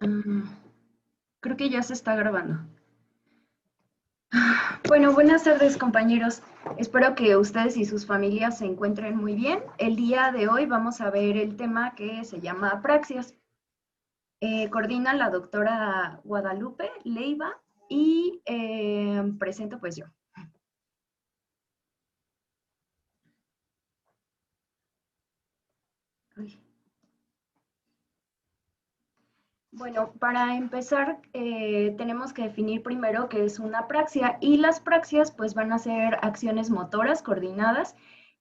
Mm, Creo que ya se está grabando. Bueno, buenas tardes, compañeros. Espero que ustedes y sus familias se encuentren muy bien. El día de hoy vamos a ver el tema que se llama apraxias. Coordina la doctora Guadalupe Leiva y presento pues yo. Uy. Bueno, para empezar, tenemos que definir primero qué es una apraxia y las praxias pues van a ser acciones motoras coordinadas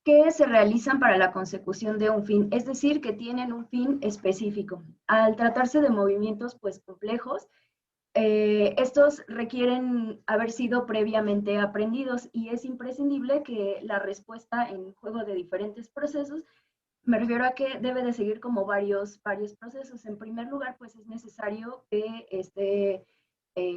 que se realizan para la consecución de un fin, es decir, que tienen un fin específico. Al tratarse de movimientos pues complejos, estos requieren haber sido previamente aprendidos y es imprescindible que la respuesta en juego de diferentes procesos. Me refiero a que debe de seguir como varios procesos. En primer lugar, pues es necesario que esté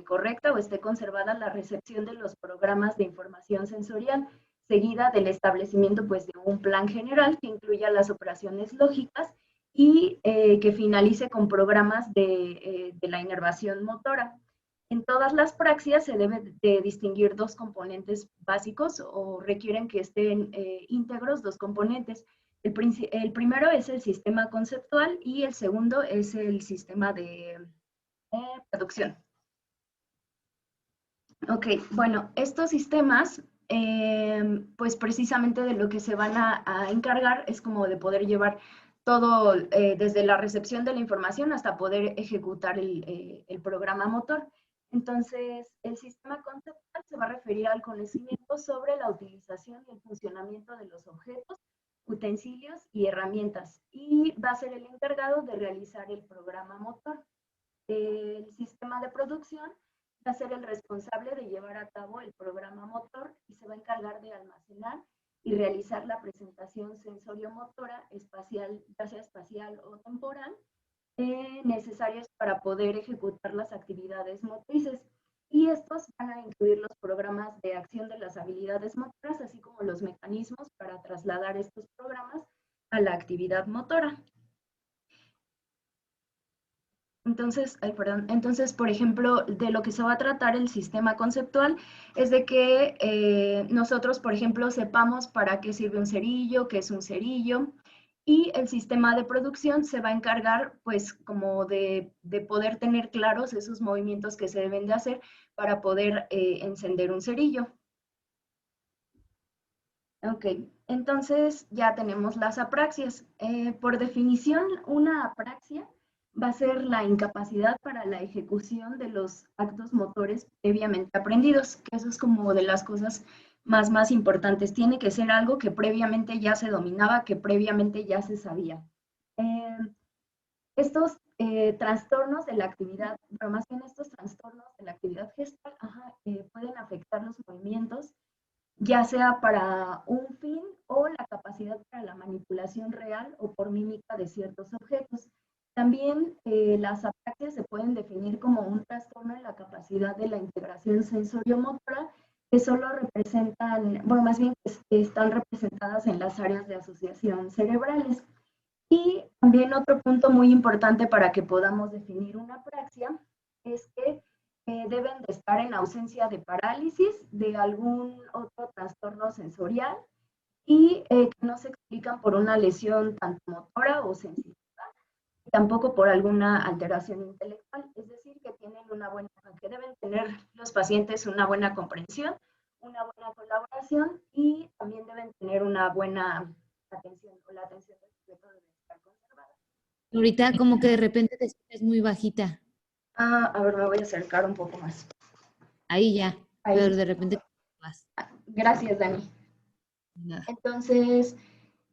correcta o esté conservada la recepción de los programas de información sensorial, seguida del establecimiento pues de un plan general que incluya las operaciones lógicas y que finalice con programas de la inervación motora. En todas las praxias se debe de distinguir dos componentes básicos o requieren que estén íntegros dos componentes. El primero es el sistema conceptual y el segundo es el sistema de producción. Ok, bueno, estos sistemas, pues precisamente de lo que se van a encargar es como de poder llevar todo desde la recepción de la información hasta poder ejecutar el programa motor. Entonces, el sistema conceptual se va a referir al conocimiento sobre la utilización y el funcionamiento de los objetos, utensilios y herramientas, y va a ser el encargado de realizar el programa motor. El sistema de producción va a ser el responsable de llevar a cabo el programa motor y se va a encargar de almacenar y realizar la presentación sensorio-motora espacial, ya sea espacial o temporal, necesarias para poder ejecutar las actividades motrices. Y estos van a incluir los programas de acción de las habilidades motoras, así como los mecanismos para trasladar estos programas a la actividad motora. Entonces, ay, perdón, entonces, por ejemplo, de lo que se va a tratar el sistema conceptual es de que nosotros, por ejemplo, sepamos para qué sirve un cerillo, qué es un cerillo, y el sistema de producción se va a encargar, pues, como de poder tener claros esos movimientos que se deben de hacer para poder encender un cerillo. Ok, entonces ya tenemos las apraxias. Por definición, una apraxia va a ser la incapacidad para la ejecución de los actos motores previamente aprendidos, que eso es como de las cosas más importantes. Tiene que ser algo que previamente ya se dominaba, que previamente ya se sabía. Eh, estos trastornos de la actividad, pero más bien estos trastornos de la actividad gestal, pueden afectar los movimientos ya sea para un fin o la capacidad para la manipulación real o por mímica de ciertos objetos. También las apraxias se pueden definir como un trastorno en la capacidad de la integración sensorio-motora que solo representan, bueno, más bien que están representadas en las áreas de asociación cerebrales. Y también otro punto muy importante para que podamos definir una apraxia es que deben de estar en ausencia de parálisis, de algún otro trastorno sensorial y que no se explican por una lesión tanto motora o sensitiva, tampoco por alguna alteración intelectual. Es decir, que tienen una buena, que deben tener los pacientes una buena comprensión, una buena colaboración y también deben tener una buena atención o la atención del sujeto debe estar conservada. Ahorita como que de repente te escuchas muy bajita. A ver, me voy a acercar un poco más. Ahí ya, Ahí. pero de repente vas. Gracias, Dani. Nada. Entonces,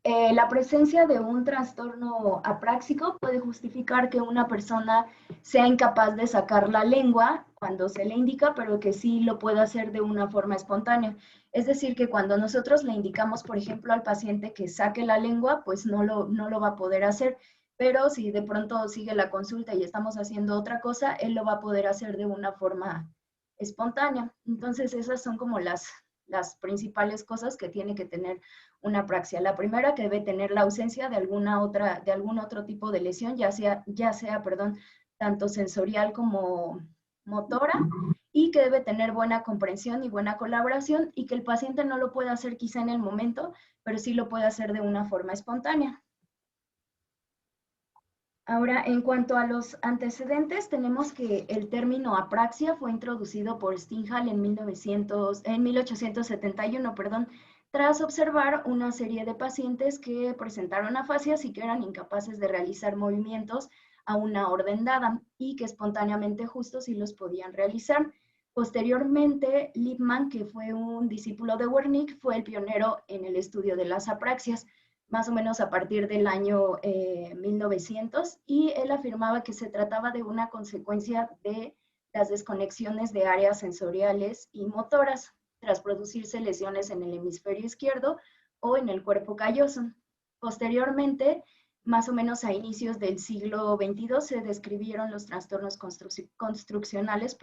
la presencia de un trastorno apráxico puede justificar que una persona sea incapaz de sacar la lengua cuando se le indica, pero que sí lo pueda hacer de una forma espontánea. Es decir, que cuando nosotros le indicamos, por ejemplo, al paciente que saque la lengua, pues no lo va a poder hacer. Pero si de pronto sigue la consulta y estamos haciendo otra cosa, él lo va a poder hacer de una forma espontánea. Entonces, esas son como las principales cosas que tiene que tener una apraxia. La primera, que debe tener la ausencia de alguna otra, de algún otro tipo de lesión, ya sea, perdón, tanto sensorial como motora, y que debe tener buena comprensión y buena colaboración, y que el paciente no lo puede hacer quizá en el momento, pero sí lo puede hacer de una forma espontánea. Ahora, en cuanto a los antecedentes, tenemos que el término apraxia fue introducido por Stinghal en 1871, perdón, tras observar una serie de pacientes que presentaron afasias y que eran incapaces de realizar movimientos a una orden dada y que espontáneamente justo sí los podían realizar. Posteriormente, Lippmann, que fue un discípulo de Wernicke, fue el pionero en el estudio de las apraxias, más o menos a partir del año 1900, y él afirmaba que se trataba de una consecuencia de las desconexiones de áreas sensoriales y motoras tras producirse lesiones en el hemisferio izquierdo o en el cuerpo calloso. Posteriormente, más o menos a inicios del siglo XXII, se describieron los trastornos construccionales,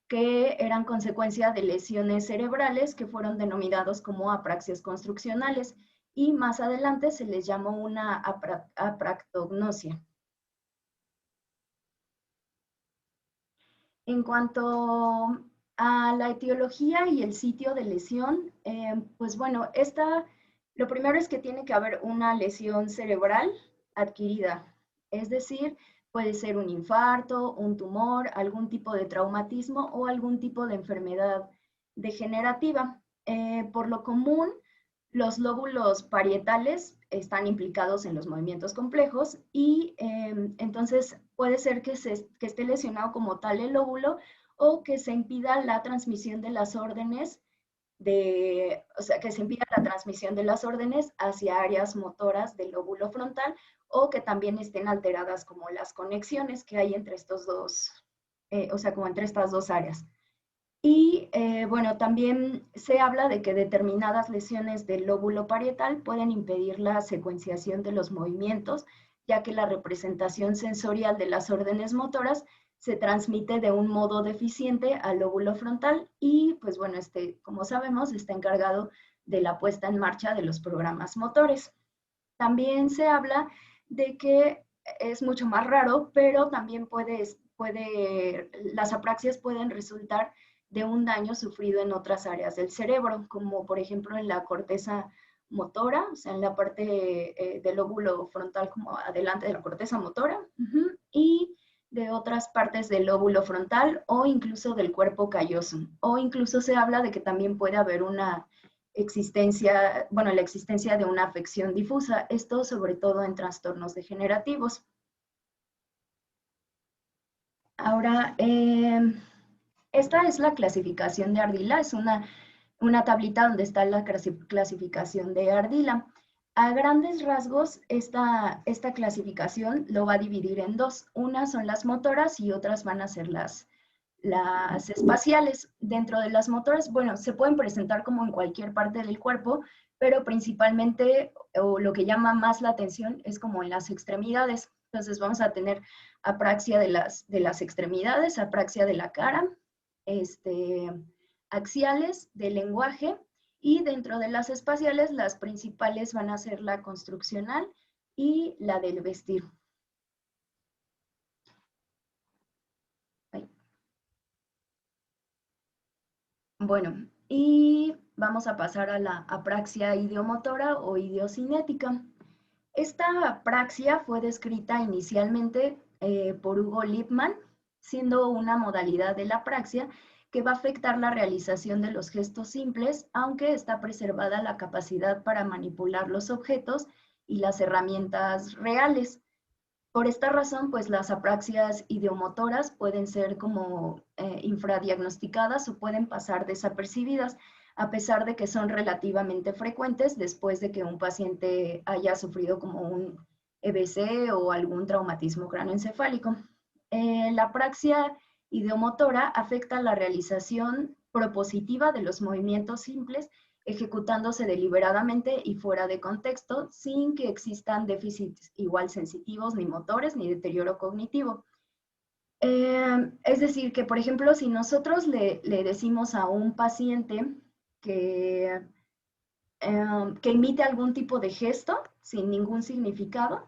que eran consecuencia de lesiones cerebrales que fueron denominados como apraxias construccionales, y más adelante se les llamó una apractognosia. En cuanto a la etiología y el sitio de lesión, pues bueno, lo primero es que tiene que haber una lesión cerebral adquirida, es decir, puede ser un infarto, un tumor, algún tipo de traumatismo o algún tipo de enfermedad degenerativa. Por lo común, los lóbulos parietales están implicados en los movimientos complejos y entonces puede ser que esté lesionado como tal el lóbulo o que se impida la transmisión de las órdenes que se impida la transmisión de las órdenes hacia áreas motoras del lóbulo frontal, o que también estén alteradas como las conexiones que hay entre estos dos, como entre estas dos áreas. Y bueno, también se habla de que determinadas lesiones del lóbulo parietal pueden impedir la secuenciación de los movimientos, ya que la representación sensorial de las órdenes motoras se transmite de un modo deficiente al lóbulo frontal y, pues bueno, como sabemos, está encargado de la puesta en marcha de los programas motores. También se habla de que es mucho más raro, pero también las apraxias pueden resultar de un daño sufrido en otras áreas del cerebro, como por ejemplo en la corteza motora, o sea, en la parte del lóbulo frontal como adelante de la corteza motora, y de otras partes del lóbulo frontal o incluso del cuerpo calloso. O incluso se habla de que también puede haber la existencia de una afección difusa, esto sobre todo en trastornos degenerativos. Ahora, esta es la clasificación de Ardila, es una tablita donde está la clasificación de Ardila. A grandes rasgos, esta clasificación lo va a dividir en dos. Unas son las motoras y otras van a ser las espaciales. Dentro de las motoras, bueno, se pueden presentar como en cualquier parte del cuerpo, pero principalmente, o lo que llama más la atención, es como en las extremidades. Entonces vamos a tener apraxia de las extremidades, apraxia de la cara, axiales, del lenguaje, y dentro de las espaciales, las principales van a ser la construccional y la del vestir. Bueno, y vamos a pasar a la apraxia ideomotora o idiocinética. Esta apraxia fue descrita inicialmente por Hugo Lippmann, siendo una modalidad de la apraxia que va a afectar la realización de los gestos simples, aunque está preservada la capacidad para manipular los objetos y las herramientas reales. Por esta razón, pues las apraxias ideomotoras pueden ser como infradiagnosticadas o pueden pasar desapercibidas, a pesar de que son relativamente frecuentes después de que un paciente haya sufrido como un EBC o algún traumatismo cráneoencefálico. La apraxia ideomotora afecta la realización propositiva de los movimientos simples, ejecutándose deliberadamente y fuera de contexto, sin que existan déficits igual sensitivos, ni motores, ni deterioro cognitivo. Es decir, que por ejemplo, si nosotros le decimos a un paciente que imite algún tipo de gesto sin ningún significado,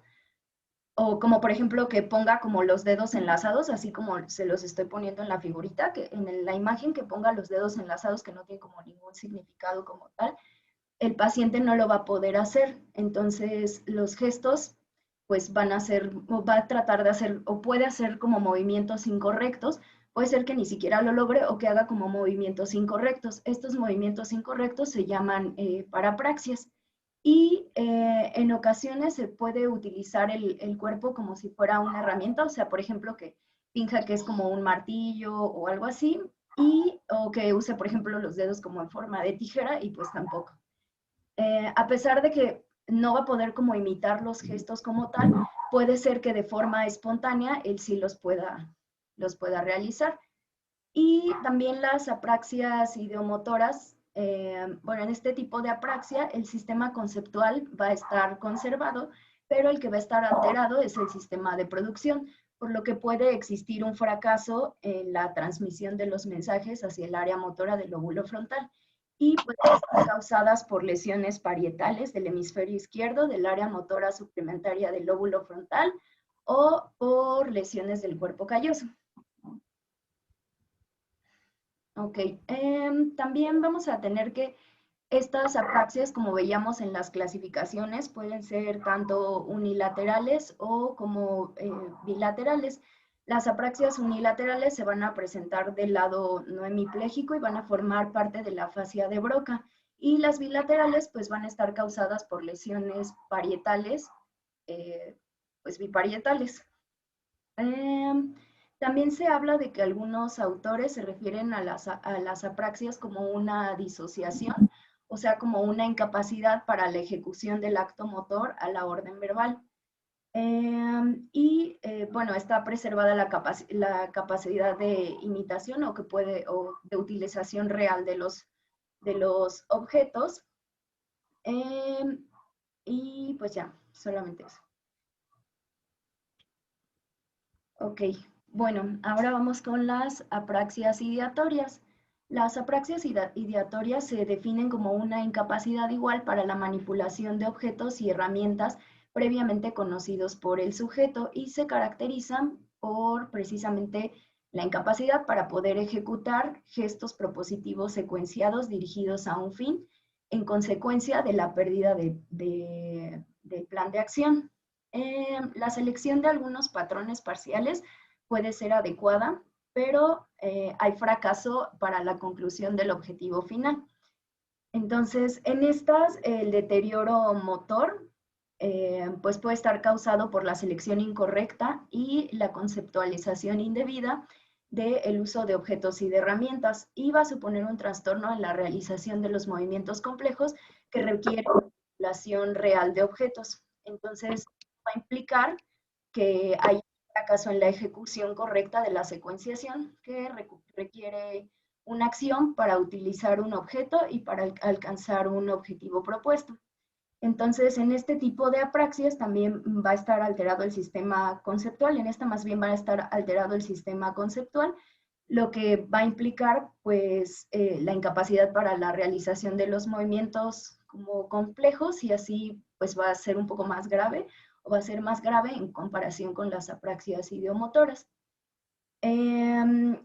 O como por ejemplo que ponga como los dedos enlazados, así como se los estoy poniendo en la figurita, que en la imagen que ponga los dedos enlazados que no tiene como ningún significado como tal, el paciente no lo va a poder hacer. Entonces los gestos pues van a ser, o va a tratar de hacer, o puede hacer como movimientos incorrectos, puede ser que ni siquiera lo logre o que haga como movimientos incorrectos. Estos movimientos incorrectos se llaman parapraxias y en ocasiones se puede utilizar el cuerpo como si fuera una herramienta, o sea, por ejemplo, que finja que es como un martillo o algo así, y, o que use, por ejemplo, los dedos como en forma de tijera y pues tampoco. A pesar de que no va a poder como imitar los gestos como tal, puede ser que de forma espontánea él sí los pueda realizar. Y también las apraxias ideomotoras, bueno, en este tipo de apraxia el sistema conceptual va a estar conservado, pero el que va a estar alterado es el sistema de producción, por lo que puede existir un fracaso en la transmisión de los mensajes hacia el área motora del lóbulo frontal y pueden estar causadas por lesiones parietales del hemisferio izquierdo del área motora suplementaria del lóbulo frontal o por lesiones del cuerpo calloso. Ok, también vamos a tener que estas apraxias, como veíamos en las clasificaciones, pueden ser tanto unilaterales o como bilaterales. Las apraxias unilaterales se van a presentar del lado no hemipléjico y van a formar parte de la fascia de Broca. Y las bilaterales pues van a estar causadas por lesiones parietales, pues biparietales. También se habla de que algunos autores se refieren a las apraxias como una disociación, o sea, como una incapacidad para la ejecución del acto motor a la orden verbal. Bueno, está preservada la capacidad de imitación o que puede, o de utilización real de los objetos. Y pues ya, solamente eso. Ok, bueno, ahora vamos con las apraxias ideatorias. Las apraxias ideatorias se definen como una incapacidad igual para la manipulación de objetos y herramientas previamente conocidos por el sujeto y se caracterizan por precisamente la incapacidad para poder ejecutar gestos propositivos secuenciados dirigidos a un fin en consecuencia de la pérdida del plan de acción. La selección de algunos patrones parciales puede ser adecuada, pero hay fracaso para la conclusión del objetivo final. Entonces, en estas, el deterioro motor pues puede estar causado por la selección incorrecta y la conceptualización indebida del uso de objetos y de herramientas y va a suponer un trastorno en la realización de los movimientos complejos que requieren manipulación real de objetos. Entonces, va a implicar que hay un fracaso en la ejecución correcta de la secuenciación que requiere una acción para utilizar un objeto y para alcanzar un objetivo propuesto. Entonces, en este tipo de apraxias también va a estar alterado el sistema conceptual, en esta más bien va a estar alterado el sistema conceptual, lo que va a implicar pues la incapacidad para la realización de los movimientos como complejos y así pues va a ser un poco más grave o va a ser más grave en comparación con las apraxias ideomotoras.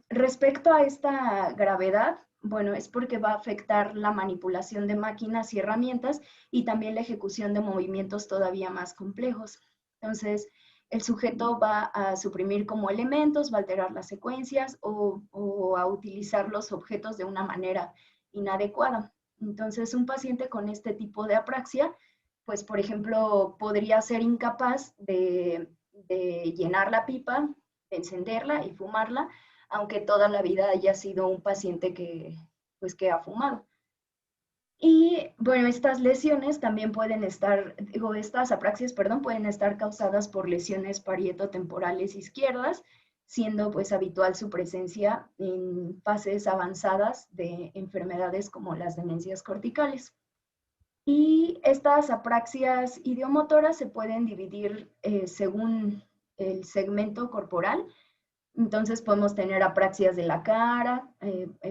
Respecto a esta gravedad, bueno, es porque va a afectar la manipulación de máquinas y herramientas y también la ejecución de movimientos todavía más complejos. Entonces, el sujeto va a suprimir como elementos, va a alterar las secuencias o a utilizar los objetos de una manera inadecuada. Entonces, un paciente con este tipo de apraxia, pues, por ejemplo, podría ser incapaz de llenar la pipa, encenderla y fumarla, aunque toda la vida haya sido un paciente pues, que ha fumado. Y bueno, estas lesiones también pueden estar, digo, estas apraxias, perdón, pueden estar causadas por lesiones parietotemporales izquierdas, siendo pues habitual su presencia en fases avanzadas de enfermedades como las demencias corticales. Y estas apraxias idiomotoras se pueden dividir según el segmento corporal. Entonces podemos tener apraxias de la cara,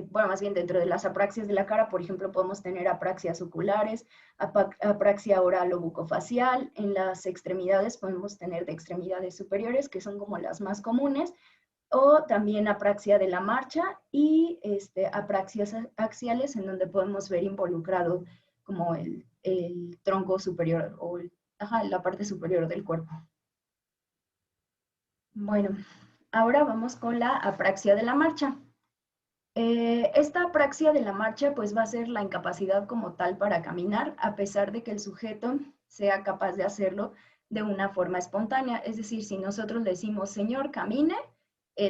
bueno, más bien dentro de las apraxias de la cara, por ejemplo, podemos tener apraxias oculares, apraxia oral o bucofacial. En las extremidades podemos tener de extremidades superiores, que son como las más comunes, o también apraxia de la marcha y apraxias axiales, en donde podemos ver involucrado como el tronco superior o la parte superior del cuerpo. Bueno, ahora vamos con la apraxia de la marcha. Esta apraxia de la marcha pues va a ser la incapacidad como tal para caminar, a pesar de que el sujeto sea capaz de hacerlo de una forma espontánea. Es decir, si nosotros le decimos, señor, camine,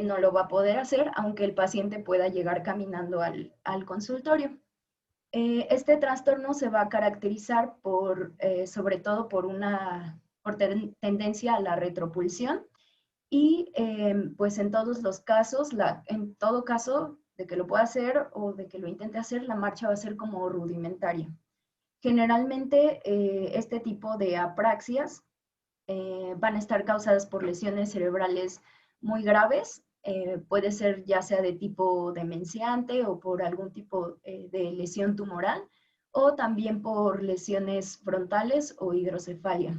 no lo va a poder hacer, aunque el paciente pueda llegar caminando al consultorio. Este trastorno se va a caracterizar sobre todo por tendencia a la retropulsión, y pues en todos los casos, en todo caso de que lo pueda hacer o de que lo intente hacer, la marcha va a ser como rudimentaria. Generalmente este tipo de apraxias van a estar causadas por lesiones cerebrales muy graves. Puede ser ya sea de tipo demenciante o por algún tipo de lesión tumoral, o también por lesiones frontales o hidrocefalia.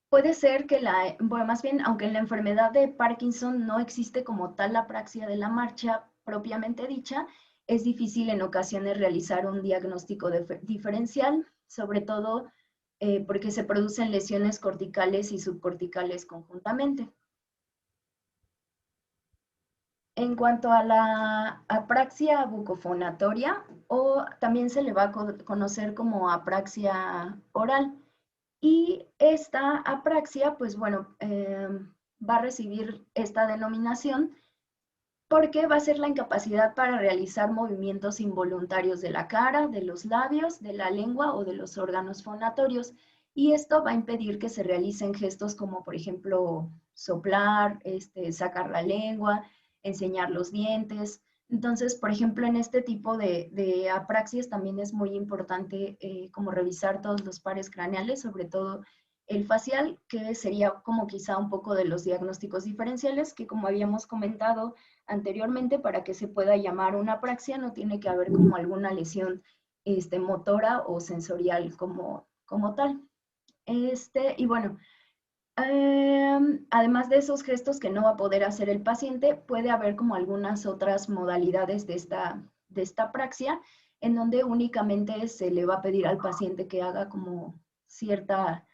Puede ser que bueno, más bien, aunque en la enfermedad de Parkinson no existe como tal la apraxia de la marcha propiamente dicha, es difícil en ocasiones realizar un diagnóstico diferencial, sobre todo porque se producen lesiones corticales y subcorticales conjuntamente. En cuanto a la apraxia bucofonatoria, o también se le va a conocer como apraxia oral, y esta apraxia, pues bueno, va a recibir esta denominación porque va a ser la incapacidad para realizar movimientos involuntarios de la cara, de los labios, de la lengua o de los órganos fonatorios. Y esto va a impedir que se realicen gestos como, por ejemplo, soplar, sacar la lengua, enseñar los dientes. Entonces, por ejemplo, en este tipo de apraxias también es muy importante como revisar todos los pares craneales, sobre todo el facial, que sería como quizá un poco de los diagnósticos diferenciales, que como habíamos comentado anteriormente, para que se pueda llamar una apraxia no tiene que haber como alguna lesión motora o sensorial como tal. Y bueno, además de esos gestos que no va a poder hacer el paciente, puede haber como algunas otras modalidades de esta apraxia, en donde únicamente se le va a pedir al paciente que haga como cierta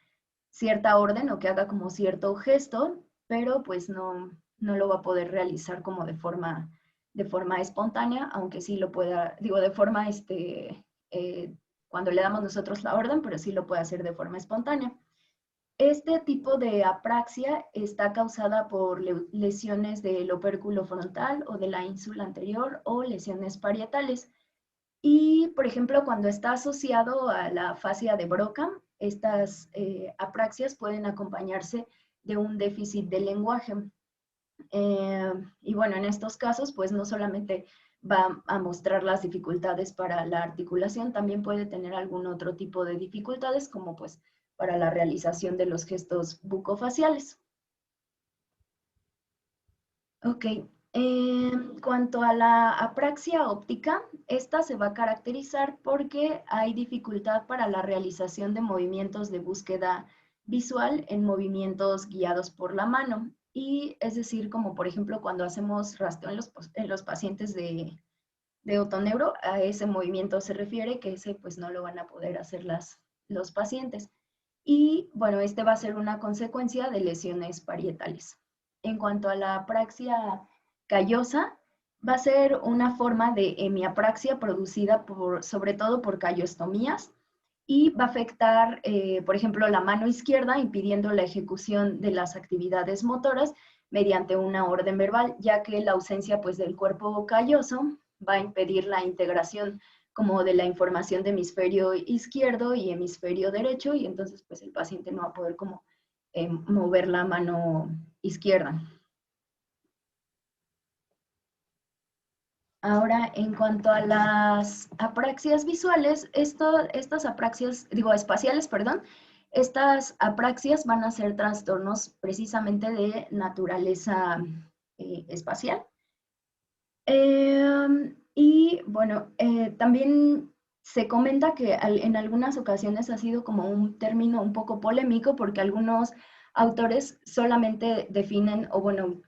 orden o que haga como cierto gesto, pero pues no lo va a poder realizar como de forma espontánea, aunque sí lo pueda, digo, de forma, cuando le damos nosotros la orden, pero sí lo puede hacer de forma espontánea. Este tipo de apraxia está causada por lesiones del opérculo frontal o de la ínsula anterior o lesiones parietales. Y, por ejemplo, cuando está asociado a la fascia de Broca, estas apraxias pueden acompañarse de un déficit de lenguaje. Y bueno, en estos casos, pues no solamente va a mostrar las dificultades para la articulación, también puede tener algún otro tipo de dificultades, como pues para la realización de los gestos bucofaciales. Ok, en cuanto a la apraxia óptica, esta se va a caracterizar porque hay dificultad para la realización de movimientos de búsqueda visual en movimientos guiados por la mano. Y es decir, como por ejemplo cuando hacemos rastreo en los pacientes de otoneuro, a ese movimiento se refiere, que ese pues no lo van a poder hacer los pacientes. Y bueno, este va a ser una consecuencia de lesiones parietales. En cuanto a la apraxia callosa, va a ser una forma de hemiapraxia producida sobre todo por callostomías, y va a afectar, por ejemplo, la mano izquierda, impidiendo la ejecución de las actividades motoras mediante una orden verbal, ya que la ausencia pues, del cuerpo calloso va a impedir la integración como de la información de hemisferio izquierdo y hemisferio derecho, y entonces pues el paciente no va a poder como mover la mano izquierda. Ahora, en cuanto a las apraxias visuales, estas apraxias, digo, espaciales, perdón, Estas apraxias van a ser trastornos precisamente de naturaleza espacial. Y bueno, también se comenta que en algunas ocasiones ha sido como un término un poco polémico porque algunos autores solamente definen o bueno,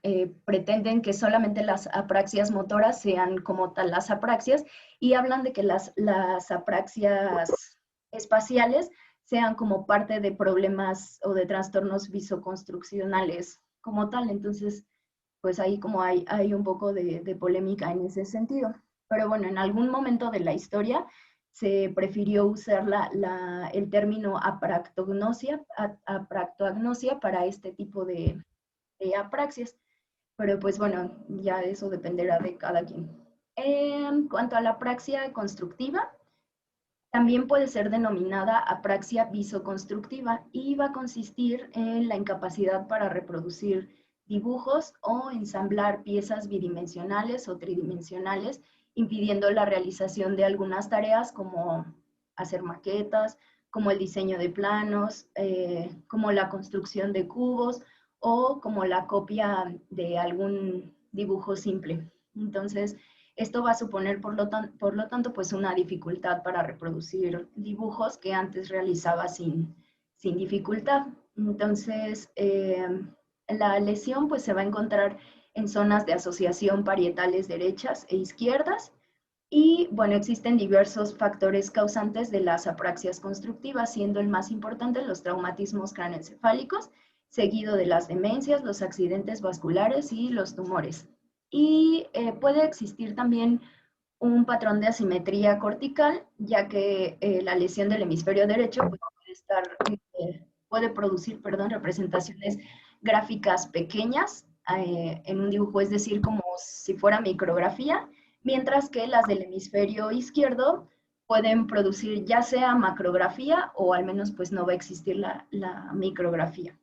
pretenden que solamente las apraxias motoras sean como tal las apraxias y hablan de que las apraxias espaciales sean como parte de problemas o de trastornos visoconstruccionales como tal. Entonces, pues ahí como hay un poco de polémica en ese sentido. Pero bueno, en algún momento de la historia se prefirió usar el término apractognosia para este tipo de apraxias. Pero pues bueno, ya eso dependerá de cada quien. En cuanto a la apraxia constructiva, también puede ser denominada apraxia visoconstructiva y va a consistir en la incapacidad para reproducir dibujos o ensamblar piezas bidimensionales o tridimensionales, impidiendo la realización de algunas tareas como hacer maquetas, como el diseño de planos, como la construcción de cubos o como la copia de algún dibujo simple. Entonces, esto va a suponer, por lo tanto, pues una dificultad para reproducir dibujos que antes realizaba sin dificultad. Entonces, la lesión pues se va a encontrar en zonas de asociación parietales derechas e izquierdas. Y bueno, existen diversos factores causantes de las apraxias constructivas, siendo el más importante los traumatismos craneoencefálicos, seguido de las demencias, los accidentes vasculares y los tumores. Y puede existir también un patrón de asimetría cortical, ya que la lesión del hemisferio derecho pues, puede producir, representaciones gráficas pequeñas en un dibujo, es decir, como si fuera micrografía, mientras que las del hemisferio izquierdo pueden producir ya sea macrografía o al menos pues no va a existir la micrografía.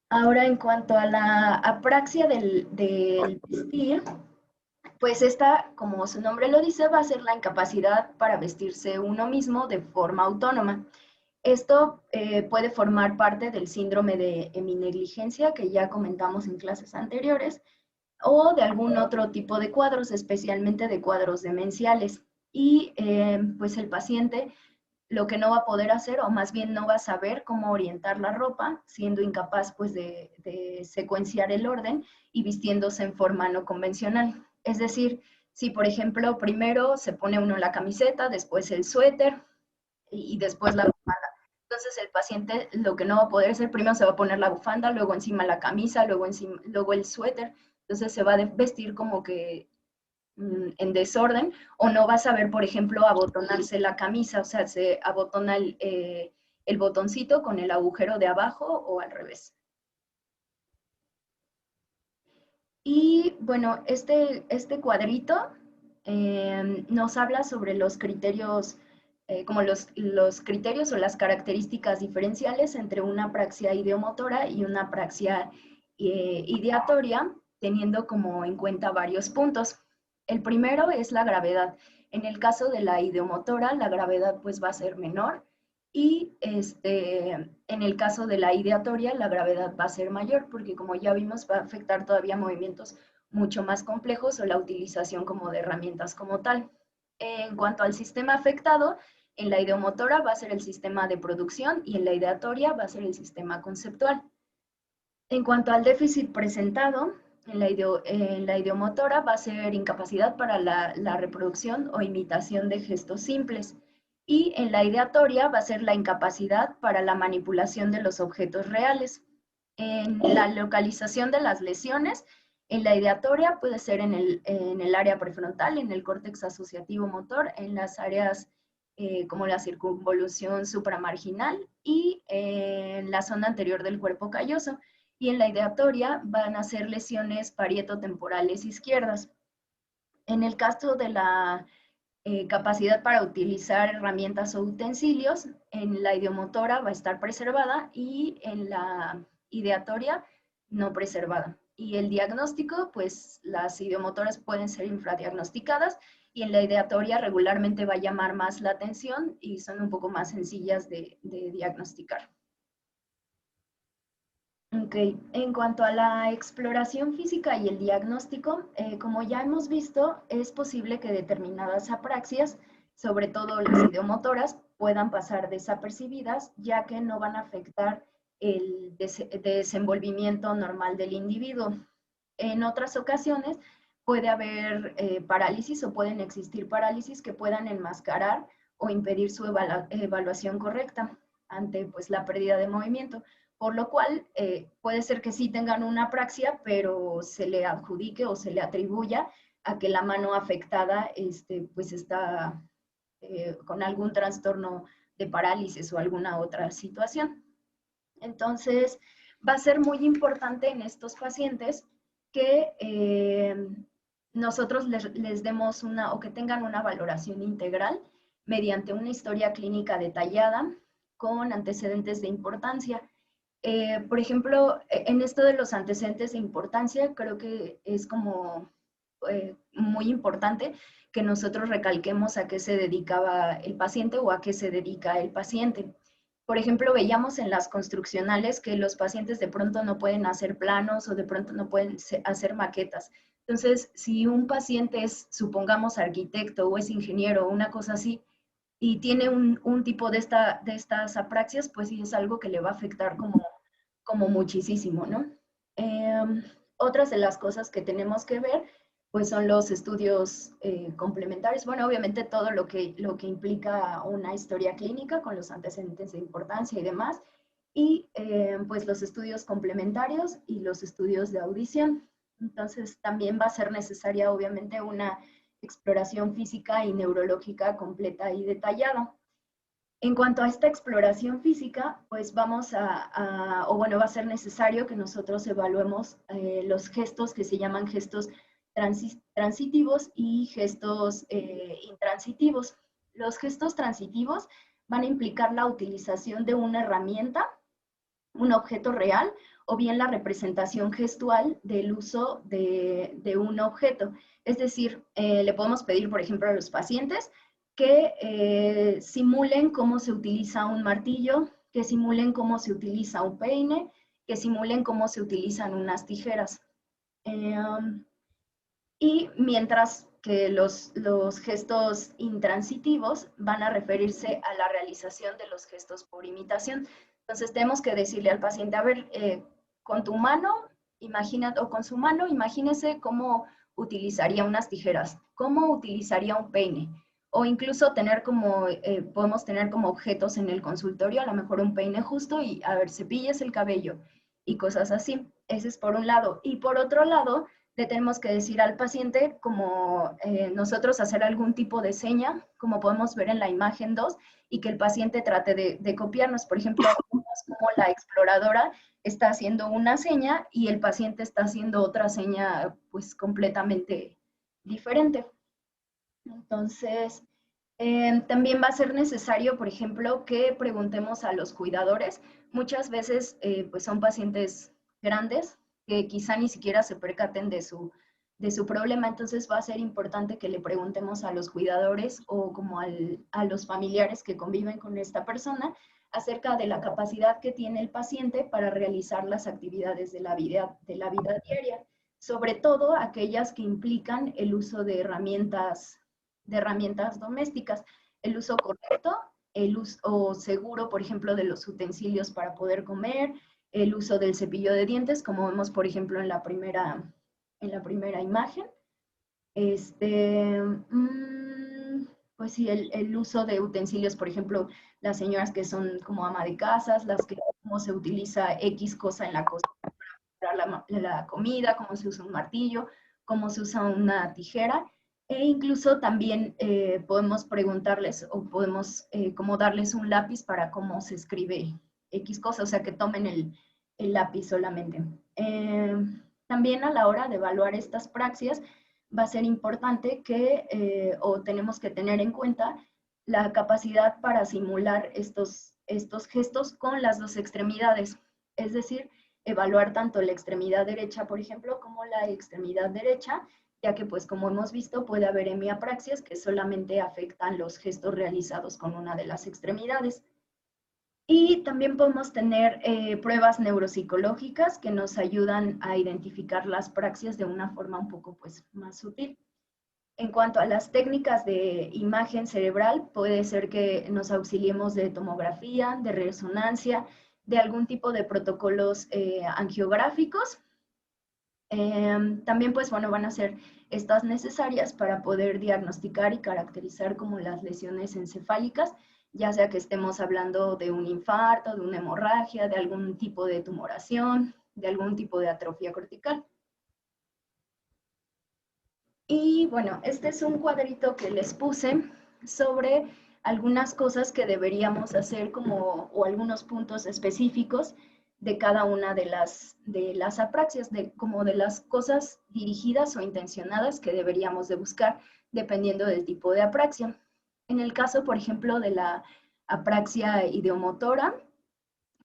Ahora, en cuanto a la apraxia del vestir, pues esta, como su nombre lo dice, va a ser la incapacidad para vestirse uno mismo de forma autónoma. Esto puede formar parte del síndrome de heminegligencia que ya comentamos en clases anteriores, o de algún otro tipo de cuadros, especialmente de cuadros demenciales. Y pues el paciente lo que no va a poder hacer, o más bien no va a saber cómo orientar la ropa, siendo incapaz pues de secuenciar el orden y vistiéndose en forma no convencional. Es decir, si por ejemplo primero se pone uno la camiseta, después el suéter y después la bufanda. Entonces el paciente lo que no va a poder hacer, primero se va a poner la bufanda, luego encima la camisa, luego el suéter. Entonces se va a vestir como que en desorden, o no va a saber, por ejemplo, abotonarse la camisa, o sea, se abotona el botoncito con el agujero de abajo o al revés. Y bueno, este cuadrito nos habla sobre los criterios, como los criterios o las características diferenciales entre una apraxia ideomotora y una apraxia ideatoria, teniendo como en cuenta varios puntos. El primero es la gravedad. En el caso de la ideomotora, la gravedad pues va a ser menor y en el caso de la ideatoria, la gravedad va a ser mayor porque como ya vimos va a afectar todavía movimientos mucho más complejos o la utilización como de herramientas como tal. En cuanto al sistema afectado, en la ideomotora va a ser el sistema de producción y en la ideatoria va a ser el sistema conceptual. En cuanto al déficit presentado, en la ideomotora va a ser incapacidad para la reproducción o imitación de gestos simples. Y en la ideatoria va a ser la incapacidad para la manipulación de los objetos reales. En la localización de las lesiones, en la ideatoria puede ser en el área prefrontal, en el córtex asociativo motor, en las áreas como la circunvolución supramarginal y en la zona anterior del cuerpo calloso. Y en la ideatoria van a ser lesiones parietotemporales izquierdas. En el caso de la capacidad para utilizar herramientas o utensilios, en la ideomotora va a estar preservada y en la ideatoria no preservada. Y el diagnóstico, pues las ideomotoras pueden ser infradiagnosticadas y en la ideatoria regularmente va a llamar más la atención y son un poco más sencillas de diagnosticar. Ok, en cuanto a la exploración física y el diagnóstico, como ya hemos visto, es posible que determinadas apraxias, sobre todo las ideomotoras, puedan pasar desapercibidas, ya que no van a afectar el desenvolvimiento normal del individuo. En otras ocasiones puede haber parálisis o pueden existir parálisis que puedan enmascarar o impedir su evaluación correcta ante pues, la pérdida de movimiento, por lo cual puede ser que sí tengan una apraxia, pero se le adjudique o se le atribuya a que la mano afectada pues está con algún trastorno de parálisis o alguna otra situación. Entonces, va a ser muy importante en estos pacientes que nosotros les demos una o que tengan una valoración integral mediante una historia clínica detallada con antecedentes de importancia. Por ejemplo, en esto de los antecedentes de importancia, creo que es como muy importante que nosotros recalquemos a qué se dedicaba el paciente o a qué se dedica el paciente. Por ejemplo, veíamos en las construccionales que los pacientes de pronto no pueden hacer planos o de pronto no pueden hacer maquetas. Entonces, si un paciente es, supongamos, arquitecto o es ingeniero o una cosa así, y tiene un tipo de estas apraxias, pues sí es algo que le va a afectar como muchísimo, ¿no? Otras de las cosas que tenemos que ver, pues son los estudios complementarios. Bueno, obviamente todo lo que implica una historia clínica con los antecedentes de importancia y demás, y pues los estudios complementarios y los estudios de audición. Entonces también va a ser necesaria obviamente una exploración física y neurológica completa y detallada. En cuanto a esta exploración física, pues vamos o bueno, va a ser necesario que nosotros evaluemos los gestos que se llaman gestos transitivos y gestos intransitivos. Los gestos transitivos van a implicar la utilización de una herramienta, un objeto real, o bien la representación gestual del uso de un objeto. Es decir, le podemos pedir, por ejemplo, a los pacientes que simulen cómo se utiliza un martillo, que simulen cómo se utiliza un peine, que simulen cómo se utilizan unas tijeras. Y mientras que los gestos intransitivos van a referirse a la realización de los gestos por imitación. Entonces tenemos que decirle al paciente, a ver, con tu mano, o con su mano, imagínese cómo utilizaría unas tijeras, cómo utilizaría un peine, o incluso podemos tener como objetos en el consultorio, a lo mejor un peine justo y, a ver, cepilles el cabello y cosas así. Ese es por un lado. Y por otro lado, le tenemos que decir al paciente como nosotros hacer algún tipo de seña, como podemos ver en la imagen 2, y que el paciente trate de copiarnos. Por ejemplo, vemos como la exploradora está haciendo una seña y el paciente está haciendo otra seña pues completamente diferente. Entonces, también va a ser necesario, por ejemplo, que preguntemos a los cuidadores. Muchas veces pues son pacientes grandes que quizá ni siquiera se percaten de su problema, entonces va a ser importante que le preguntemos a los cuidadores o como a los familiares que conviven con esta persona acerca de la capacidad que tiene el paciente para realizar las actividades de la vida diaria, sobre todo aquellas que implican el uso de herramientas domésticas, el uso correcto, el uso seguro, por ejemplo, de los utensilios para poder comer, el uso del cepillo de dientes, como vemos, por ejemplo, en la primera imagen. Pues sí, el uso de utensilios, por ejemplo, las señoras que son como ama de casas, las que cómo se utiliza X cosa en la cocina para la comida, cómo se usa un martillo, cómo se usa una tijera, e incluso también podemos preguntarles o podemos como darles un lápiz para cómo se escribe X cosa, o sea, que tomen el lápiz solamente. También a la hora de evaluar estas praxias, va a ser importante que, o tenemos que tener en cuenta, la capacidad para simular estos gestos con las dos extremidades. Es decir, evaluar tanto la extremidad derecha, por ejemplo, como la extremidad derecha, ya que pues como hemos visto puede haber hemiapraxias que solamente afectan los gestos realizados con una de las extremidades. Y también podemos tener pruebas neuropsicológicas que nos ayudan a identificar las praxias de una forma un poco pues, más sutil. En cuanto a las técnicas de imagen cerebral, puede ser que nos auxiliemos de tomografía, de resonancia, de algún tipo de protocolos angiográficos. También pues bueno, van a ser estas necesarias para poder diagnosticar y caracterizar como las lesiones encefálicas, ya sea que estemos hablando de un infarto, de una hemorragia, de algún tipo de tumoración, de algún tipo de atrofia cortical. Y bueno, este es un cuadrito que les puse sobre algunas cosas que deberíamos hacer como, o algunos puntos específicos de cada una de las apraxias, como de las cosas dirigidas o intencionadas que deberíamos de buscar dependiendo del tipo de apraxia. En el caso, por ejemplo, de la apraxia ideomotora,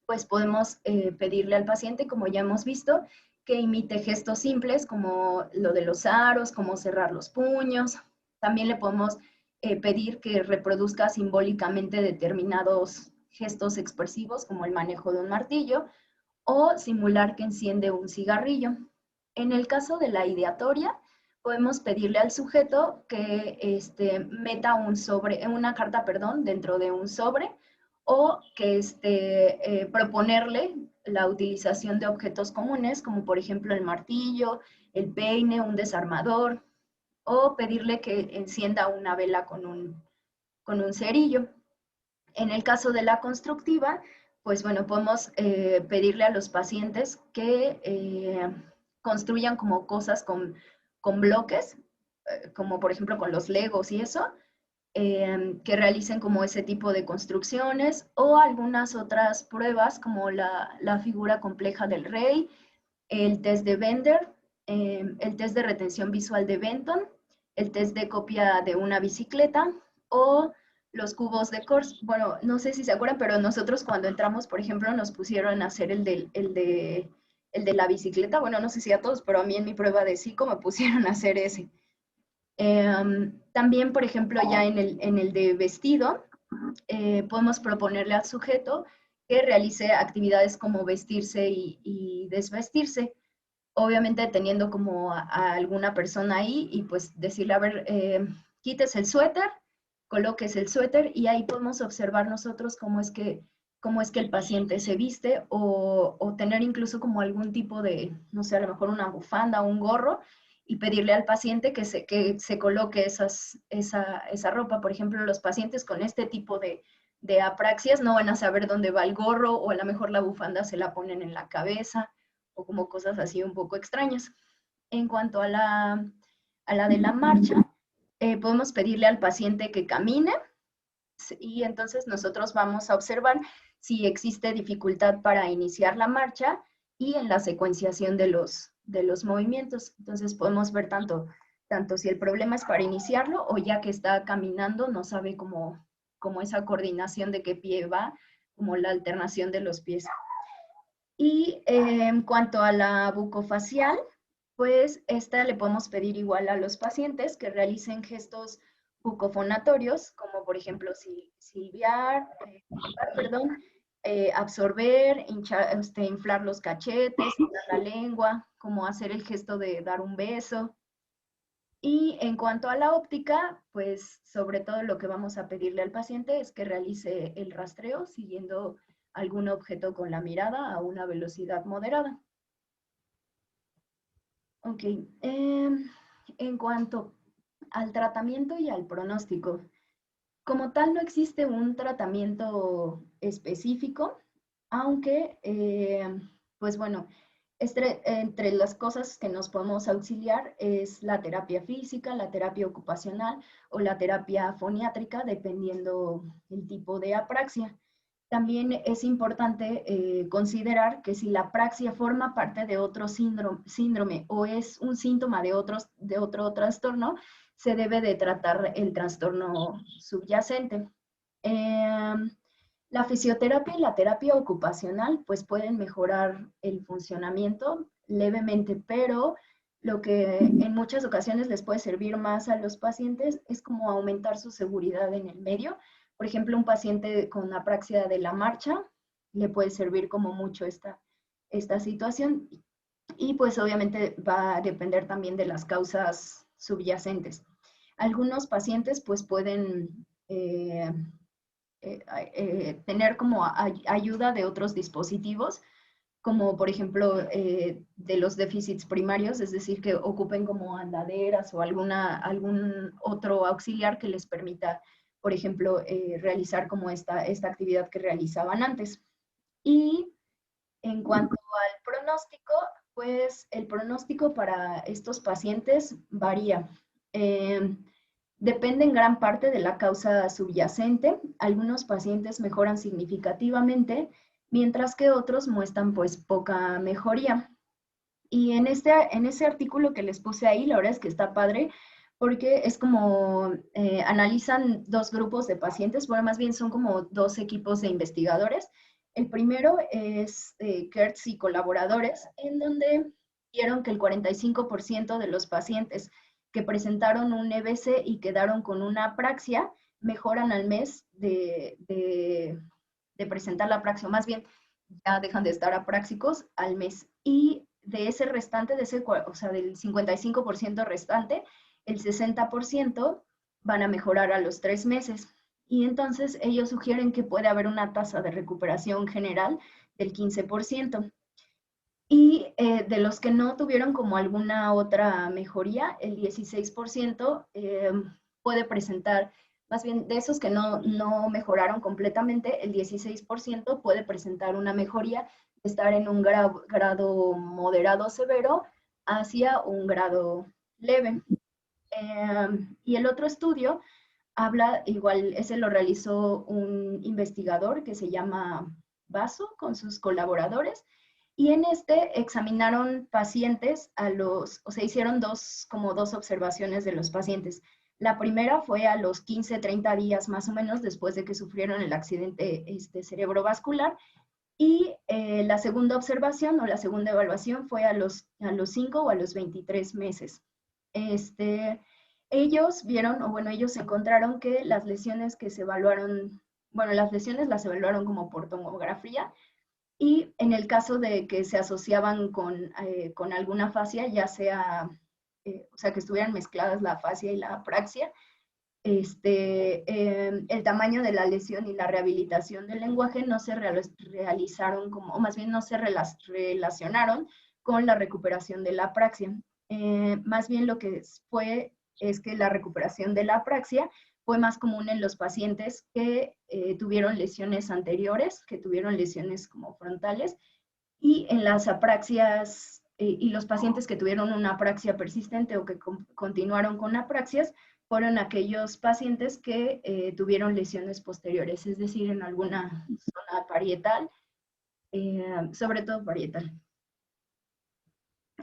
pues podemos pedirle al paciente, como ya hemos visto, que imite gestos simples como lo de los aros, como cerrar los puños. También le podemos pedir que reproduzca simbólicamente determinados gestos expresivos como el manejo de un martillo o simular que enciende un cigarrillo. En el caso de la ideatoria, podemos pedirle al sujeto que meta una carta, perdón, dentro de un sobre o que proponerle la utilización de objetos comunes, como por ejemplo el martillo, el peine, un desarmador, o pedirle que encienda una vela con un cerillo. En el caso de la constructiva, pues bueno, podemos pedirle a los pacientes que construyan como cosas con bloques, como por ejemplo con los legos y eso, que realicen como ese tipo de construcciones o algunas otras pruebas como la figura compleja del rey, el test de Bender, el test de retención visual de Benton, el test de copia de una bicicleta o los cubos de Kors. Bueno, no sé si se acuerdan, pero nosotros cuando entramos, por ejemplo, nos pusieron a hacer el de la bicicleta. Bueno, no sé si a todos, pero a mí en mi prueba de psico me pusieron a hacer ese. También, por ejemplo, ya en el de vestido, podemos proponerle al sujeto que realice actividades como vestirse y desvestirse, obviamente teniendo como a alguna persona ahí y pues decirle, a ver, quites el suéter, coloques el suéter y ahí podemos observar nosotros cómo es que el paciente se viste o tener incluso como algún tipo de, no sé, a lo mejor una bufanda o un gorro y pedirle al paciente que se coloque esa ropa. Por ejemplo, los pacientes con este tipo de apraxias no van a saber dónde va el gorro o a lo mejor la bufanda se la ponen en la cabeza o como cosas así un poco extrañas. En cuanto a la de la marcha, podemos pedirle al paciente que camine y entonces nosotros vamos a observar si existe dificultad para iniciar la marcha y en la secuenciación de los movimientos. Entonces podemos ver tanto si el problema es para iniciarlo o ya que está caminando no sabe cómo esa coordinación de qué pie va, como la alternación de los pies. Y en cuanto a la bucofacial, pues esta le podemos pedir igual a los pacientes que realicen gestos bucofonatorios, como por ejemplo silbar, perdón, absorber, inflar los cachetes, inflar la lengua, como hacer el gesto de dar un beso. Y en cuanto a la óptica, pues sobre todo lo que vamos a pedirle al paciente es que realice el rastreo siguiendo algún objeto con la mirada a una velocidad moderada. Ok, en cuanto al tratamiento y al pronóstico, como tal no existe un tratamiento específico, aunque, pues bueno, entre las cosas que nos podemos auxiliar es la terapia física, la terapia ocupacional o la terapia foniátrica, dependiendo el tipo de apraxia. También es importante considerar que si la apraxia forma parte de otro síndrome o es un síntoma de otro trastorno, se debe de tratar el trastorno subyacente. La fisioterapia y la terapia ocupacional pues pueden mejorar el funcionamiento levemente, pero lo que en muchas ocasiones les puede servir más a los pacientes es como aumentar su seguridad en el medio. Por ejemplo, un paciente con apraxia de la marcha le puede servir como mucho esta situación y pues obviamente va a depender también de las causas subyacentes. Algunos pacientes pues pueden tener como ayuda de otros dispositivos, como por ejemplo de los déficits primarios, es decir, que ocupen como andaderas o algún otro auxiliar que les permita, por ejemplo, realizar como esta actividad que realizaban antes. Y en cuanto al pronóstico, pues el pronóstico para estos pacientes varía. Eh, Depende en gran parte de la causa subyacente. Algunos pacientes mejoran significativamente, mientras que otros muestran pues poca mejoría. Y en ese artículo que les puse ahí, la verdad es que está padre, porque es como analizan dos grupos de pacientes, bueno, más bien son como dos equipos de investigadores. El primero es Kurtz y colaboradores, en donde vieron que el 45% de los pacientes que presentaron un EBC y quedaron con una apraxia mejoran al mes de presentar la apraxia, más bien ya dejan de estar apráxicos al mes. Y de ese restante, o sea, del 55% restante, el 60% van a mejorar a los 3 meses. Y entonces ellos sugieren que puede haber una tasa de recuperación general del 15%. Y de los que no tuvieron como alguna otra mejoría, el 16% puede presentar, más bien de esos que no mejoraron completamente, el 16% puede presentar una mejoría, estar en un grado moderado severo hacia un grado leve. Y el otro estudio habla, igual ese lo realizó un investigador que se llama Basso con sus colaboradores, y en este examinaron pacientes o sea, hicieron como dos observaciones de los pacientes. La primera fue a los 15, 30 días más o menos después de que sufrieron el accidente cerebrovascular, y la segunda observación o la segunda evaluación fue a los 5 o a los 23 meses. Ellos vieron, o bueno, ellos encontraron que las lesiones que se evaluaron, bueno, las lesiones las evaluaron como por tomografía, y en el caso de que se asociaban con alguna fascia, ya sea, o sea, que estuvieran mezcladas la fascia y la apraxia, el tamaño de la lesión y la rehabilitación del lenguaje no se realizaron como, o más bien no se relacionaron con la recuperación de la apraxia. Más bien lo que fue es que la recuperación de la apraxia fue más común en los pacientes que tuvieron lesiones anteriores, que tuvieron lesiones como frontales, y en las apraxias y los pacientes que tuvieron una apraxia persistente o que continuaron con apraxias fueron aquellos pacientes que tuvieron lesiones posteriores, es decir, en alguna zona parietal, sobre todo parietal.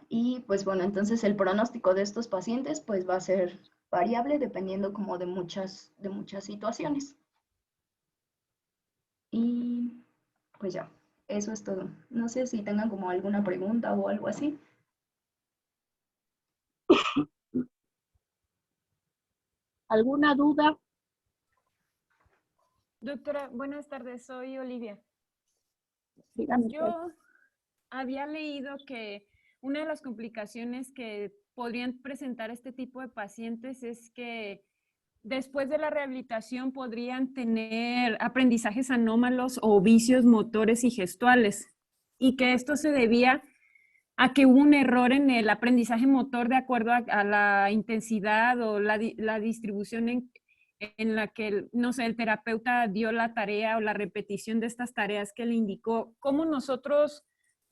Y pues bueno, entonces el pronóstico de estos pacientes pues va a ser variable dependiendo como de muchas situaciones. Y pues ya, eso es todo. No sé si tengan como alguna pregunta o algo así. ¿Alguna duda? Doctora, buenas tardes, soy Olivia. Dígame. Yo había leído que una de las complicaciones que podrían presentar este tipo de pacientes es que después de la rehabilitación podrían tener aprendizajes anómalos o vicios motores y gestuales, y que esto se debía a que hubo un error en el aprendizaje motor de acuerdo a la intensidad o la distribución en la que, no sé, el terapeuta dio la tarea o la repetición de estas tareas que le indicó. ¿Cómo nosotros,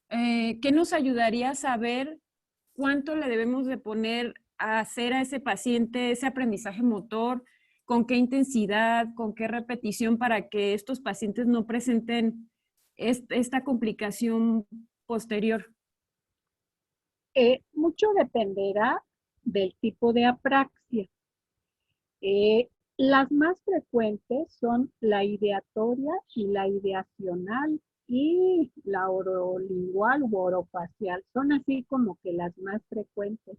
qué nos ayudaría a saber cuánto le debemos de poner a hacer a ese paciente ese aprendizaje motor, con qué intensidad, con qué repetición, para que estos pacientes no presenten esta complicación posterior? Mucho dependerá del tipo de apraxia. Las más frecuentes son la ideatoria y la ideacional. y la orolingual u orofacial. Son así como que las más frecuentes.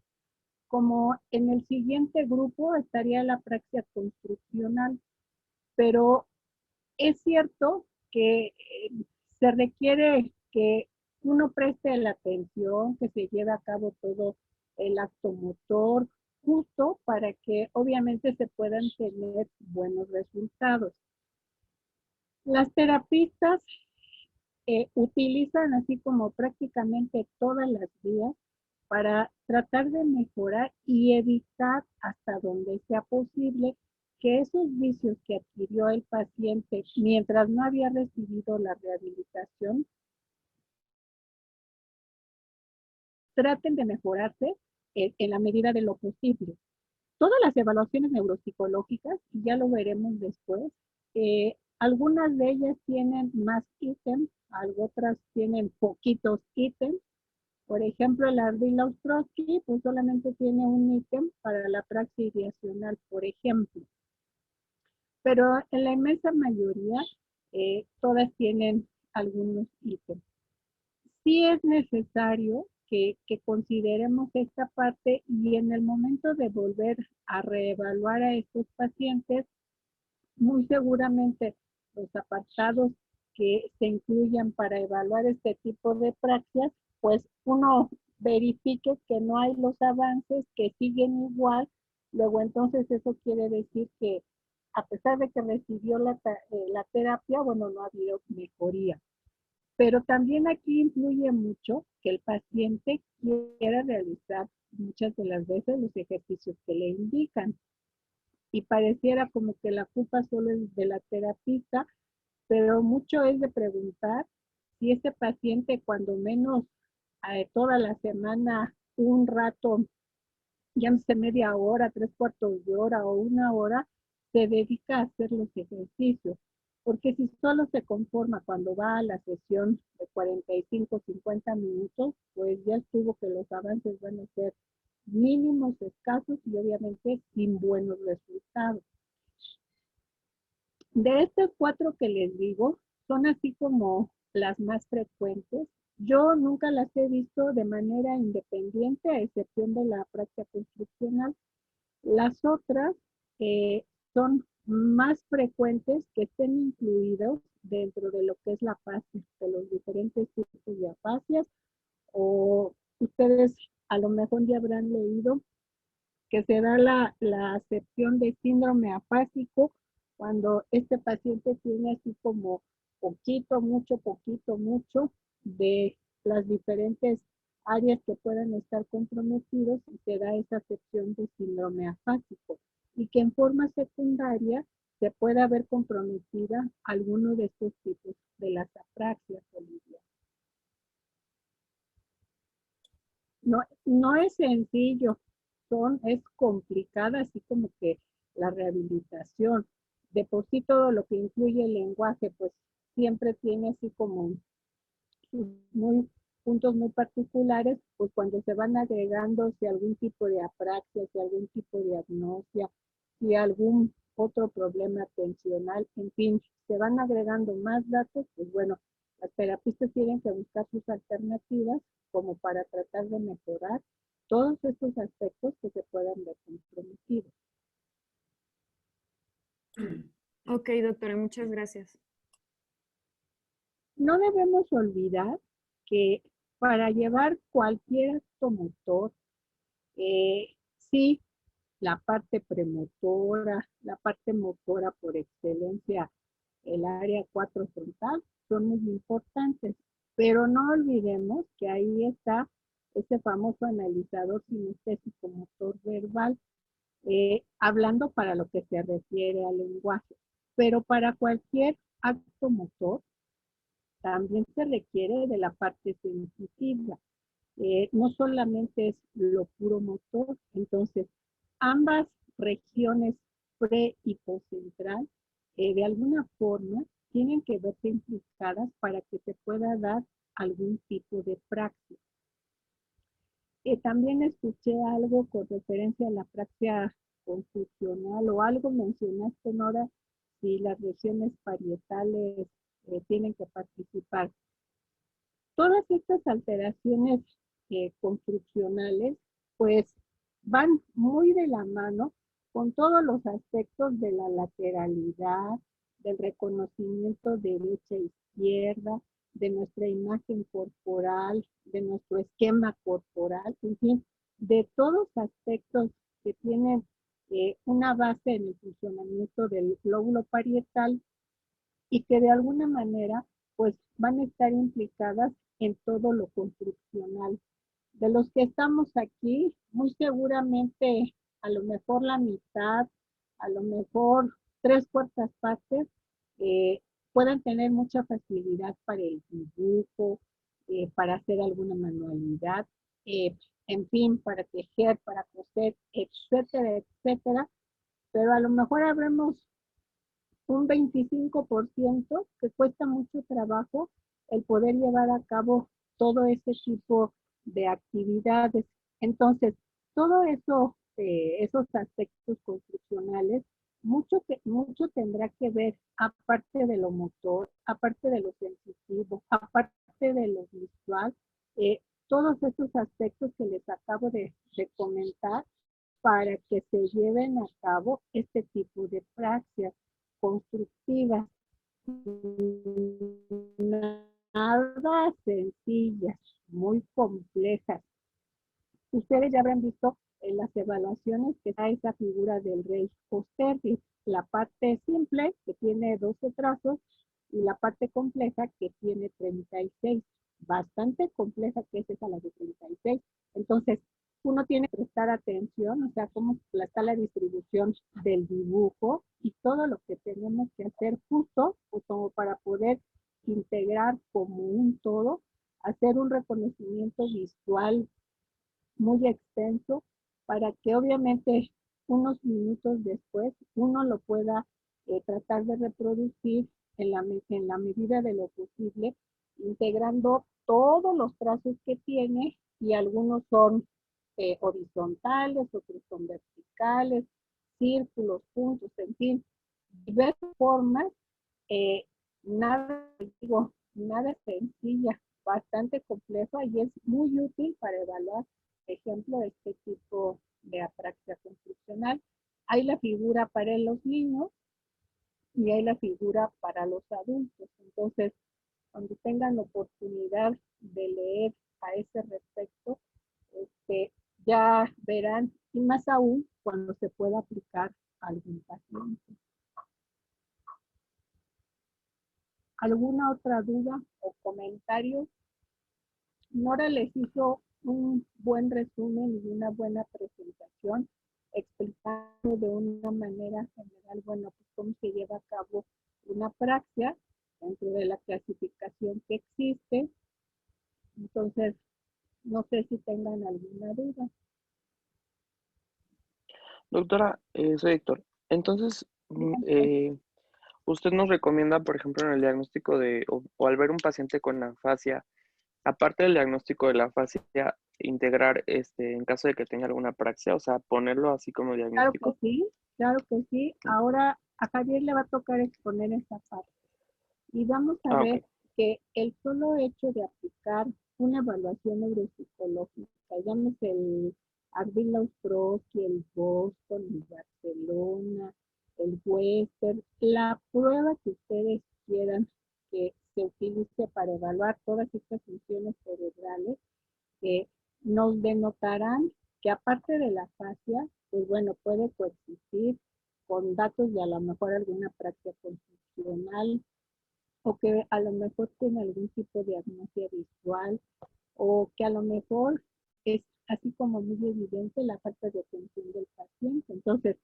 Como en el siguiente grupo estaría la apraxia construccional, pero es cierto que se requiere que uno preste la atención, que se lleve a cabo todo el acto motor, justo para que obviamente se puedan tener buenos resultados. Las terapistas utilizan así como prácticamente todas las vías para tratar de mejorar y evitar hasta donde sea posible que esos vicios que adquirió el paciente mientras no había recibido la rehabilitación traten de mejorarse en la medida de lo posible. Todas las evaluaciones neuropsicológicas, y ya lo veremos después, algunas de ellas tienen más ítems, otras tienen poquitos ítems. Por ejemplo, la Ardila-Ostrowski pues solamente tiene un ítem para la praxis ideacional, por ejemplo. Pero en la inmensa mayoría, todas tienen algunos ítems. Sí es necesario que consideremos esta parte y en el momento de volver a reevaluar a estos pacientes, muy seguramente los apartados que se incluyan para evaluar este tipo de praxias, pues uno verifique que no hay los avances, que siguen igual, luego entonces eso quiere decir que a pesar de que recibió la terapia, bueno, no ha habido mejoría. Pero también aquí influye mucho que el paciente quiera realizar muchas de las veces los ejercicios que le indican. Y pareciera como que la culpa solo es de la terapista, pero mucho es de preguntar si ese paciente cuando menos toda la semana, un rato, llámese media hora, 3/4 de hora o 1 hora, se dedica a hacer los ejercicios. Porque si solo se conforma cuando va a la sesión de 45, 50 minutos, pues ya estuvo que los avances van a ser mínimos, escasos y obviamente sin buenos resultados. De estas 4 que les digo, son así como las más frecuentes. Yo nunca las he visto de manera independiente, a excepción de la práctica construccional. Las otras son más frecuentes que estén incluidos dentro de lo que es la afasia, de los diferentes tipos de afasias, o ustedes a lo mejor ya habrán leído que se da la acepción de síndrome afásico cuando este paciente tiene así como poquito, mucho de las diferentes áreas que puedan estar comprometidos y se da esa acepción de síndrome afásico y que en forma secundaria se pueda ver comprometida alguno de estos tipos de las apraxias, Olivia. No es sencillo, es complicada, así como que la rehabilitación. De por sí todo lo que incluye el lenguaje, pues siempre tiene así como puntos muy particulares, pues cuando se van agregando si algún tipo de apraxia, si algún tipo de agnosia, si algún otro problema atencional, en fin, se van agregando más datos, pues bueno, las terapistas tienen que buscar sus alternativas como para tratar de mejorar todos estos aspectos que se puedan ver comprometidos. Ok, doctora, muchas gracias. No debemos olvidar que para llevar cualquier acto motor, sí, la parte premotora, la parte motora por excelencia, el área 4 frontal, son muy importantes. Pero no olvidemos que ahí está ese famoso analizador sinestésico motor verbal, hablando para lo que se refiere al lenguaje. Pero para cualquier acto motor, también se requiere de la parte sensitiva. No solamente es lo puro motor, entonces ambas regiones pre y postcentral de alguna forma tienen que verse implicadas para que se pueda dar algún tipo de praxis. También escuché algo con referencia a la praxia constitucional o algo mencionaste, Nora, si las regiones parietales tienen que participar. Todas estas alteraciones construccionales pues van muy de la mano con todos los aspectos de la lateralidad, del reconocimiento derecha-izquierda, de nuestra imagen corporal, de nuestro esquema corporal, en fin, de todos aspectos que tienen una base en el funcionamiento del lóbulo parietal y que de alguna manera pues van a estar implicadas en todo lo construccional. De los que estamos aquí, muy seguramente a lo mejor la mitad, a lo mejor 3/4 partes, pueden tener mucha facilidad para el dibujo, para hacer alguna manualidad, en fin, para tejer, para coser, etcétera, etcétera. Pero a lo mejor habremos un 25% que cuesta mucho trabajo el poder llevar a cabo todo ese tipo de actividades. Entonces, todo eso, esos aspectos construccionales, mucho tendrá que ver, aparte de lo motor, aparte de lo sensitivo, aparte de lo visual, todos esos aspectos que les acabo de comentar para que se lleven a cabo este tipo de prácticas constructivas, nada sencillas, muy complejas. Ustedes ya habrán visto en las evaluaciones que está esa figura del rey Ostertitz, la parte simple que tiene 12 trazos y la parte compleja que tiene 36. Bastante compleja que es esa la de 36. Entonces, uno tiene que prestar atención, o sea, cómo está la distribución del dibujo y todo lo que tenemos que hacer justo pues, como para poder integrar como un todo, hacer un reconocimiento visual muy extenso para que obviamente unos minutos después uno lo pueda tratar de reproducir en la medida de lo posible, integrando todos los trazos que tiene y algunos son horizontales, otros son verticales, círculos, puntos, en fin, diversas formas, eh, nada, digo, nada sencilla, bastante compleja y es muy útil para evaluar, por ejemplo, este tipo de apraxia construccional. Hay la figura para los niños y hay la figura para los adultos. Entonces, cuando tengan la oportunidad de leer a ese respecto, ya verán, y más aún cuando se pueda aplicar a algún paciente. ¿Alguna otra duda o comentario? Nora les hizo un buen resumen y una buena presentación, explicando de una manera general, bueno, pues cómo se lleva a cabo una apraxia dentro de la clasificación que existe. Entonces, no sé si tengan alguna duda. Doctora, soy Héctor. Entonces, usted nos recomienda, por ejemplo, en el diagnóstico o al ver un paciente con afasia, aparte del diagnóstico de la afasia, integrar, en caso de que tenga alguna apraxia, o sea, ponerlo así como diagnóstico. Claro que sí. Ahora a Javier le va a tocar exponer esta parte. Y vamos a ver que el solo hecho de aplicar una evaluación neuropsicológica, llámese el Ardila-Ostrowski, el Boston, el Barcelona, el Western, la prueba que ustedes quieran que se utilice para evaluar todas estas funciones cerebrales, nos denotarán que aparte de la afasia, pues bueno, puede coexistir con datos de a lo mejor alguna práctica constitucional, o que a lo mejor tiene algún tipo de agnosia visual, o que a lo mejor es así como muy evidente la falta de atención del paciente. Entonces,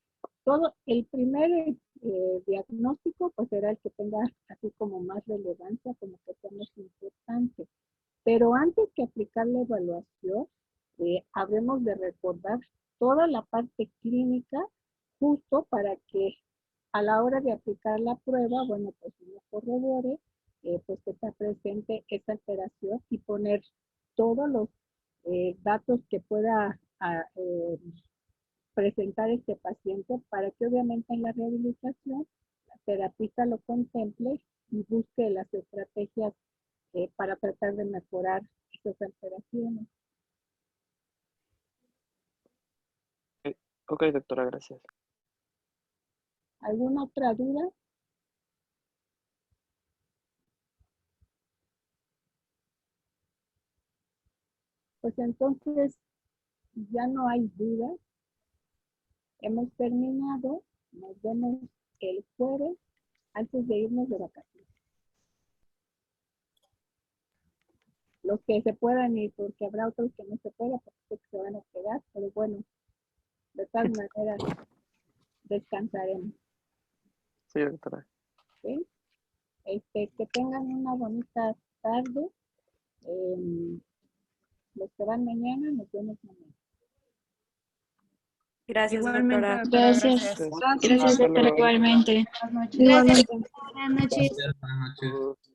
todo el primer diagnóstico pues será el que tenga así como más relevancia, como que sea más importante. Pero antes que aplicar la evaluación, habremos de recordar toda la parte clínica justo para que a la hora de aplicar la prueba, bueno, pues uno corrobore, pues que está presente esa alteración y poner todos los datos que pueda presentar este paciente para que obviamente en la rehabilitación la terapista lo contemple y busque las estrategias para tratar de mejorar esas alteraciones. Ok, doctora, gracias. ¿Alguna otra duda? Pues entonces ya no hay duda. Hemos terminado. Nos vemos el jueves antes de irnos de vacaciones. Los que se puedan ir, porque habrá otros que no se puedan, porque se van a quedar, pero bueno, de todas maneras descansaremos. Sí, doctora. ¿Sí? Que tengan una bonita tarde. Los que van mañana, nos vemos mañana. Gracias, Igualmente, doctora. doctora, Gracias. gracias. Gracias, Hasta doctora, luego. igualmente. Buenas noches. Igualmente. Buenas noches. Buenas noches.